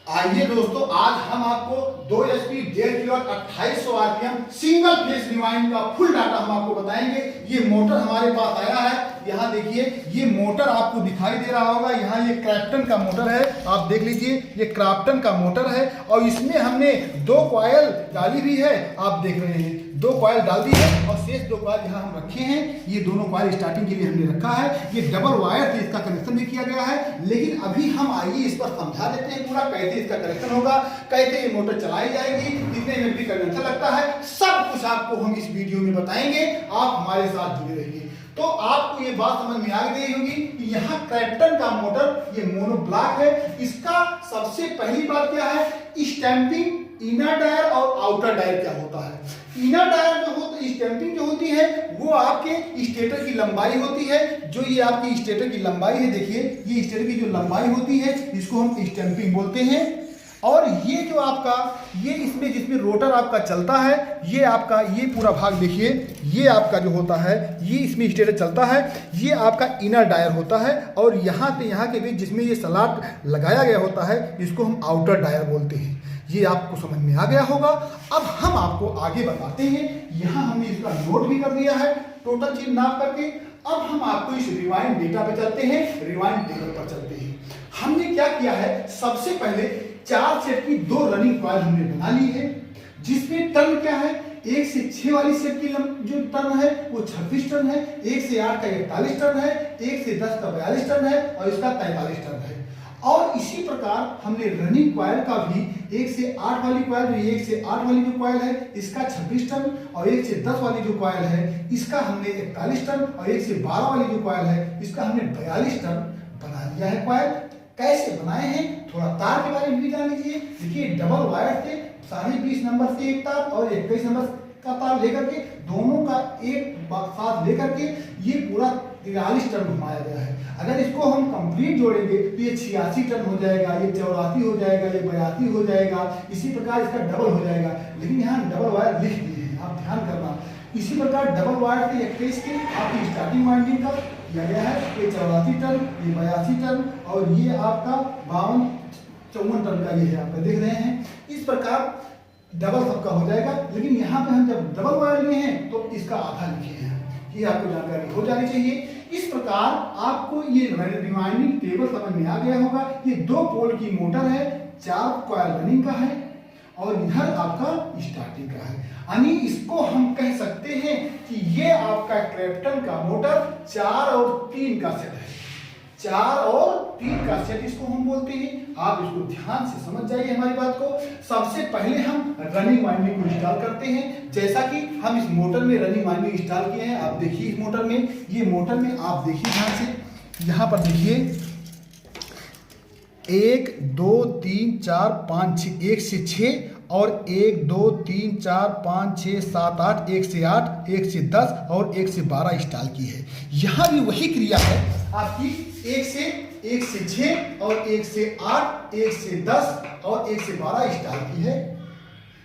आइए दोस्तों, आज हम आपको 2 HP 1.5 kilo 2800 RPM single phase rewind का फुल डाटा हम आपको बताएंगे। ये मोटर हमारे पास आया है। यहाँ देखिए, ये मोटर आपको दिखाई दे रहा होगा। यहाँ ये क्रैप्टन का मोटर है, आप देख लीजिए, ये क्रैप्टन का मोटर है और इसमें हमने 2 कॉइल डाली भी है। आप देख रहे हैं 2 कॉइल डाल दी है और शेष 2 कॉइल यहाँ हम रखे हैं। ये दोनों कॉइल स्टार्टिंग के लिए हमने रखा है। ये डबल वायर से इसका कनेक्शन भी किया गया है, लेकिन अभी हम आइए इस पर समझा देते हैं पूरा कैसे इसका कनेक्शन होगा, कैसे ये मोटर चलाई जाएगी, कितने एमपी का कनेक्शन लगता है, सब कुछ आपको हम इस वीडियो में बताएंगे। आप हमारे साथ जुड़े रहिए। तो आपको ये बात समझ में आ गई होगी कि यहाँ क्रैप्टन का मोटर ये मोनो ब्लॉक है। इसका सबसे पहली बात क्या है, स्टैंपिंग इनर डायर और आउटर डायर क्या होता है। इनर डायर जो होता है, स्टैंपिंग जो होती है वो आपके स्टेटर की लंबाई होती है। जो ये आपकी स्टेटर की लंबाई है, देखिए ये स्टेटर की जो लंबाई होती है इसको हम स्टैंपिंग बोलते हैं। और ये जो आपका ये इसमें जिसमें रोटर आपका चलता है, ये आपका ये पूरा भाग देखिए, ये आपका जो होता है ये इसमें स्टेटर चलता है, ये आपका इनर डायर होता है। और यहाँ से यहाँ के बीच जिसमें ये स्लॉट लगाया गया होता है इसको हम आउटर डायर बोलते हैं। ये आपको समझ में आ गया होगा। अब हम आपको आगे बताते हैं। यहाँ हमने इसका नोट भी कर दिया है टोटल चीज नाप करके। अब हम आपको इस रिवाइंड डेटा पे चलते हैं, रिवाइंड टेबल पर चलते हैं। हमने क्या किया है, सबसे पहले 4 सेट की 2 रनिंग कॉइल हमने बना ली है, जिसमें टर्न क्या है, 1 से 6 वाली सेट की जो टर्न है वो 26 टर्न है, 1 से 8 का 41 टर्न है, 1 से 10 का 42 टर्न है और इसका 43 टर्न है। और इसी प्रकार हमने रनिंग कॉइल का भी 1 से 8 वाली कॉइल, 1 से 8 वाली जो कॉइल है इसका 26 टर्न और 1 से 10 वाली जो कॉइल है इसका हमने 41 टर्न और 1 से 12 वाली जो कॉइल है इसका हमने 42 टर्न बना लिया है। कॉइल कैसे बनाए हैं, थोड़ा तार के बारे में भी जान लीजिए। देखिए, डबल वायर से 20.5 नंबर से एक तार और 21 नंबर का तार लेकर के दोनों का एक साथ लेकर के ये पूरा 43 टन घुमाया गया है। अगर इसको हम कंप्लीट जोड़ेंगे तो ये 86 टन हो जाएगा, ये 84 हो जाएगा, ये 82 हो जाएगा। इसी प्रकार इसका डबल हो जाएगा, लेकिन यहाँ डबल वायर लिख दिए हैं, आप ध्यान करना। इसी प्रकार डबल वायर के 21 के आपकी स्टार्टिंग वाइंडिंग का किया गया है, ये 84 टन, ये 82 टन और ये आपका 52-54 टन का ये है, आप देख रहे हैं। इस प्रकार डबल सबका हो जाएगा, लेकिन यहाँ पे हम जब डबल वायर लिए हैं तो इसका आधा लिखे हैं। ये आपको जानकारी हो जानी चाहिए। इस प्रकार आपको ये रिवाइंडिंग टेबल समझ में आ गया होगा। ये 2 पोल की मोटर है, 4 कॉइल रनिंग का है और इधर आपका स्टार्टिंग का है। यानी इसको हम कह सकते हैं कि ये आपका क्रैप्टन का मोटर 4 और 3 का सेट है। 4 और 3 का सेट इसको हम बोलते हैं। आप इसको ध्यान से समझ जाइए हमारी बात को। सबसे पहले हम रनिंग वाइंडिंग को इंस्टॉल करते हैं। जैसा कि हम इस मोटर में रनिंग वाइंडिंग इंस्टॉल किए हैं, आप देखिए इस मोटर में, ये मोटर में आप देखिए ध्यान से, यहाँ पर देखिए 1 2 3 4 5 6, 1 से 6 और 1 2 3 4 5 6 7 8, 1 से 8, 1 से 10 और 1 से 12 इंस्टॉल की है। यहाँ भी वही क्रिया है आपकी, 1 से 6 और 1 से 8, 1 से 10 और 1 से 12 इंस्टॉल की है।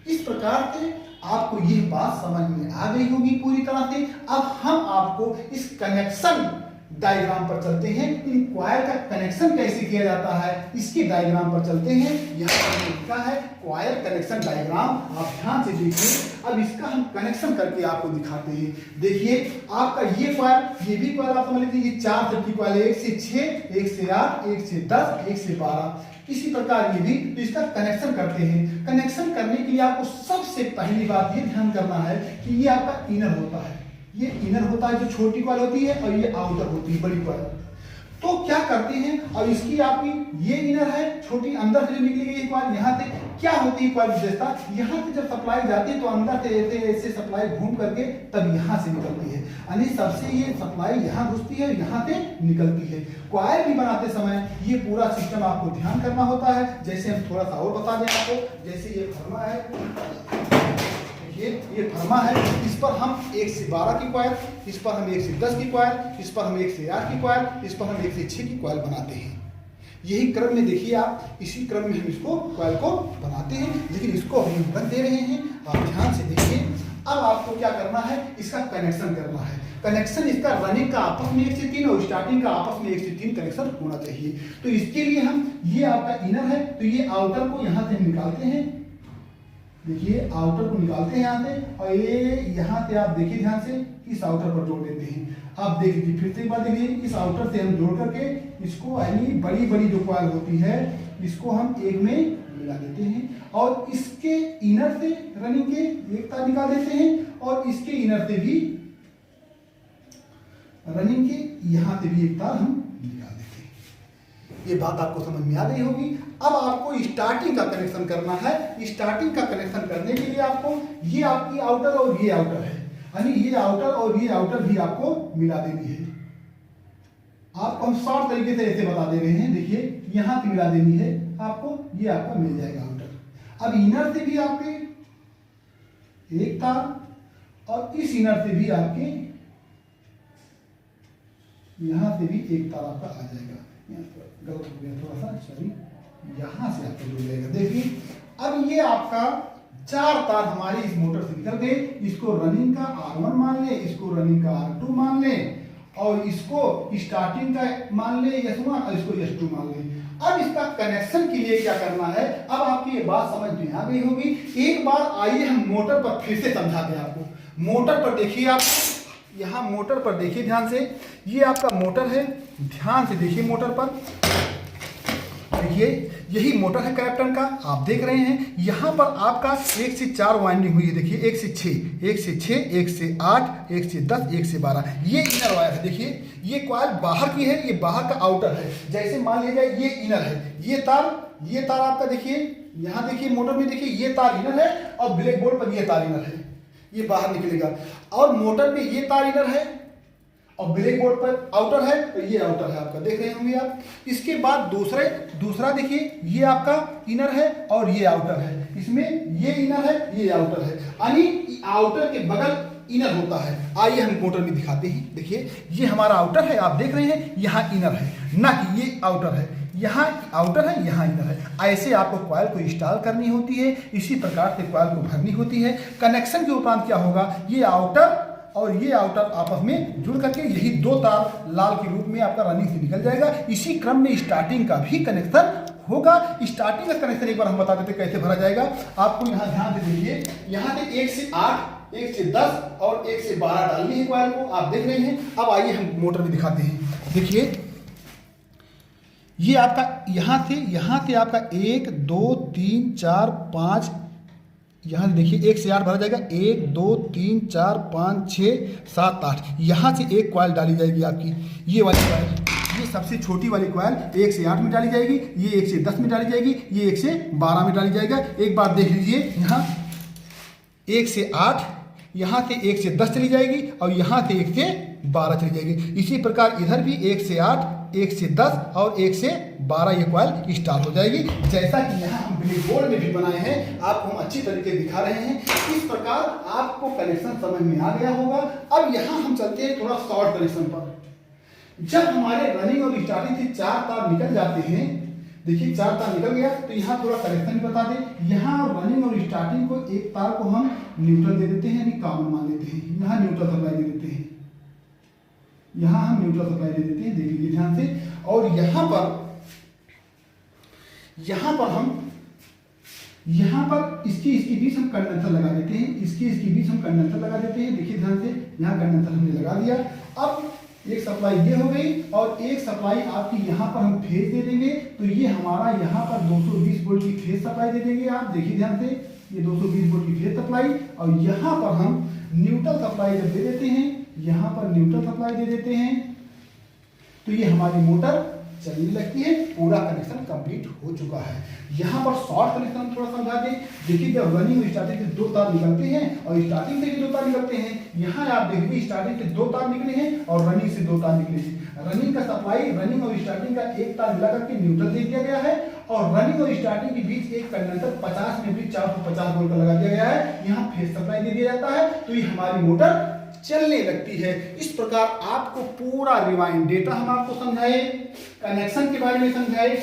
इस प्रकार से आपको ये बात समझ में आ गई होगी पूरी तरह से। अब हम आपको इस कनेक्शन डायग्राम पर चलते हैं। इन कॉइल का कनेक्शन कैसे किया जाता है इसके डायग्राम पर चलते हैं। यहाँ पर लिखा है कॉइल कनेक्शन डायग्राम, आप ध्यान से देखिए। अब इसका हम कनेक्शन करके आपको दिखाते हैं। देखिए आपका ये कॉइल, ये भी कॉइल आप समझ लीजिए, 4 सेट की कॉइल है, 1 से 6, 1 से 8, 1 से 10, 1 से 12। इसी प्रकार ये भी, तो इसका कनेक्शन करते हैं। कनेक्शन करने के लिए आपको सबसे पहली बात ये ध्यान करना है कि ये आपका इनर होता है, ये इनर होता है जो छोटी कॉइल होती है, और ये आउटर होती है बड़ी कॉइल। तो क्या करते हैं, और इसकी आपकी ये इनर है छोटी, अंदर से जो निकली गई कॉइल, यहाँ से क्या होती है कॉइल विशेषता, यहाँ से जब सप्लाई जाती है तो अंदर से ऐसे ऐसे सप्लाई घूम करके तब यहाँ से निकलती है। यानी सबसे ये सप्लाई यहाँ घुसती है, यहाँ से निकलती है। कॉइल भी बनाते समय ये पूरा सिस्टम आपको ध्यान करना होता है। जैसे हम थोड़ा सा और बता दें आपको, जैसे ये फर्मा है, ये फर्मा है, इस पर हम 1 से 12 की कॉइल, इस पर हम 1 से 10 की कॉइल, इस पर हम 1 से 8 की कॉइल, इस पर हम 1 से 6 की कॉइल बनाते हैं। यही क्रम में देखिए आप, इसी क्रम में हम इसको कॉइल को बनाते हैं, लेकिन इसको हम रख दे रहे हैं। आप ध्यान से देखिए, अब आपको क्या करना है, इसका कनेक्शन करना है। कनेक्शन इसका रनिंग का आपस में 1 से 3 और स्टार्टिंग का आपस में 1 से 3 कनेक्शन होना चाहिए। तो इसके लिए हम, ये आपका इनर है तो ये आउटर को यहाँ से निकालते हैं, देखिए आउटर को निकालते हैं यहाँ से, और ये यहाँ से आप देखिए ध्यान से इस आउटर पर जोड़ देते हैं। आप देख लीजिए फिर से एक बार देखिए, इस आउटर से हम जोड़ करके इसको यानी बड़ी बड़ी जो कॉइल होती है इसको हम एक में मिला देते हैं, और इसके इनर से रनिंग के एक तार निकाल देते हैं, और इसके इनर से भी रनिंग के यहाँ से भी एक तार हम निकाल देते हैं। ये बात आपको समझ में आ गई होगी। अब आपको स्टार्टिंग का कनेक्शन करना है। स्टार्टिंग का कनेक्शन करने के लिए आपको, ये आपकी आउटर और ये आउटर है, यानी ये आउटर और ये आउटर भी आपको मिला देनी है। आपको हम शॉर्ट तरीके से ऐसे बता दे रहे हैं, देखिए यहाँ से मिला देनी है आपको, ये आपका मिल जाएगा आउटर। अब इनर से भी आपके एक तार, और इस इनर से भी आपके यहाँ से भी एक तार आपका आ जाएगा। गलत हो गया थोड़ा सा, सॉरी, यहाँ से आपका जुड़ जाएगा। देखिए अब ये आपका 4 तार हमारे इस मोटर से निकल गए। इसको रनिंग का R1 मान ले, इसको रनिंग का R2 मान ले, और इसको स्टार्टिंग का मान ले S1 और इसको S2 मान ले। अब इसका कनेक्शन के लिए क्या करना है, अब आपकी ये बात समझ में आ गई होगी। एक बार आइए हम मोटर पर फिर से समझाते हैं आपको। मोटर पर देखिए, आप यहाँ मोटर पर देखिए ध्यान से, ये आपका मोटर है, ध्यान से देखिए मोटर पर, देखिए यही मोटर है कैप्टन का, आप देख रहे हैं। यहाँ पर आपका 1 से 4 वाइंडिंग हुई है, देखिए 1 से 6, 1 से 6, 1 से 8, 1 से 10, 1 से 12। ये इनर वायर है, देखिए ये कॉइल बाहर की है, ये बाहर का आउटर है। जैसे मान लीजिए ये इनर है, ये तार आपका देखिए, यहाँ देखिए मोटर में देखिए ये तार इनर है, और ब्लैक बोर्ड पर ये तार इनर है, ये बाहर निकलेगा। और मोटर में ये तार इनर है, और ब्लैक बोर्ड पर आउटर है, तो ये आउटर है आपका, देख रहे होंगे आप। इसके बाद दूसरा देखिए, ये आपका इनर है और ये आउटर है, इसमें ये इनर है, ये आउटर है, यानी आउटर के बगल इनर होता है। आइए हम मोटर में दिखाते हैं, देखिए ये हमारा आउटर है, आप देख रहे हैं, यहाँ इनर है, ना कि ये आउटर है, यहाँ आउटर है, यहाँ इनर है। ऐसे आपको कॉइल को इंस्टॉल करनी होती है, इसी प्रकार से कॉइल को भरनी होती है। कनेक्शन के उपरांत क्या होगा, ये आउटर और ये आउटर आपस में जुड़ करके यही 2 तार लाल के रूप में आपका रनिंग से निकल जाएगा। इसी क्रम में स्टार्टिंग का भी कनेक्शन होगा। स्टार्टिंग का कनेक्शन एक बार हम बता देते कैसे भरा जाएगा। आपको यहाँ ध्यान से देखिए, यहाँ से 1 से 8, 1 से 10 और 1 से 12 डालनी है कॉइल को, आप देख रहे हैं। अब आइए हम मोटर में दिखाते हैं, देखिए ये आपका यहाँ से आपका 1 2 3 4 5, यहाँ से देखिए 1 से 8 भरा जाएगा, 1 2 3 4 5 6 7 8। यहाँ से एक कॉइल डाली जाएगी आपकी, ये वाली कॉइल, ये सबसे छोटी वाली कॉइल 1 से 8 में डाली जाएगी, ये 1 से 10 में डाली जाएगी, ये 1 से 12 में डाली जाएगा। एक बार देख लीजिए, यहाँ 1 से 8, यहाँ से 1 से 10 चली जाएगी, और यहाँ से 1 से 12 चली जाएगी। इसी प्रकार इधर भी 1 से 8, 1 से 10 और 1 से 12 ये कॉइल इंस्टॉल हो जाएगी। जैसा कि यहाँ हम ब्लैक बोर्ड में भी बनाए हैं, आपको हम अच्छी तरीके दिखा रहे हैं। इस प्रकार आपको कनेक्शन समझ में आ गया होगा। अब यहाँ हम चलते हैं थोड़ा शॉर्ट कनेक्शन पर। जब हमारे रनिंग और स्टार्टिंग से 4 तार निकल जाते हैं, देखिए 4 तार निकल गया, तो यहाँ थोड़ा कनेक्शन बता दें। यहाँ रनिंग और स्टार्टिंग को एक तार को हम न्यूट्रल दे देते हैं, यानी कॉमन मान लेते हैं। यहाँ न्यूट्रल सप्लाई दे देते हैं, यहाँ हम न्यूट्रल सप्लाई दे देते हैं, देख लीजिए ध्यान से। और यहाँ पर इसकी बीच हम कंडेंसर लगा देते हैं, इसकी बीच हम कंडेंसर लगा देते हैं, देखिए ध्यान से। यहाँ कंडेंसर हमने लगा दिया। अब एक सप्लाई ये हो गई, और एक सप्लाई आपकी यहाँ पर हम फेज दे देंगे, तो ये हमारा यहाँ पर 220 वोल्ट की फेज सप्लाई दे देंगे। आप देखिए ध्यान से, ये 220 वोल्ट की फेज सप्लाई, और यहाँ पर हम न्यूट्रल सप्लाई जब दे देते हैं, यहाँ पर न्यूट्रल सप्लाई दे देते हैं, तो ये हमारी मोटर चलने लगती है। पूरा कनेक्शन कंप्लीट हो चुका है। यहाँ पर शॉर्ट कनेक्शन हम थोड़ा समझा दें। देखिए जब रनिंग और स्टार्टिंग से 2 तार निकलते हैं, और स्टार्टिंग से भी 2 तार निकलते हैं, यहाँ आप देखिए स्टार्टिंग से 2 तार निकले हैं और रनिंग से 2 तार निकले हैं। रनिंग का सप्लाई, रनिंग और स्टार्टिंग का एक तार मिला करके न्यूट्रल दे दिया गया है, और रनिंग और स्टार्टिंग के बीच एक कंडेंसर 50 में भी 450 वोल्ट का लगा दिया गया है। यहाँ फेज सप्लाई दे दिया जाता है, तो ये हमारी मोटर चलने लगती है। इस प्रकार आपको पूरा रिवाइंड डेटा हम आपको समझाए, कनेक्शन के बारे में समझाए,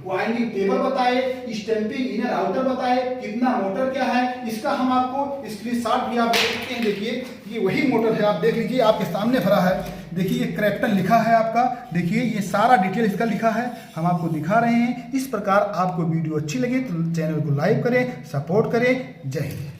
वाइंडिंग टेबल बताए, स्टैंपिंग इनर आउटर बताए, कितना मोटर क्या है, इसका हम आपको स्क्रीनशॉट भी आप देख सकते हैं। देखिए ये वही मोटर है, आप देख लीजिए, आपके सामने भरा है। देखिए ये क्रैम्पटन लिखा है आपका, देखिए ये सारा डिटेल इसका लिखा है, हम आपको दिखा रहे हैं। इस प्रकार आपको वीडियो अच्छी लगे तो चैनल को लाइक करें, सपोर्ट करें। जय हिंद।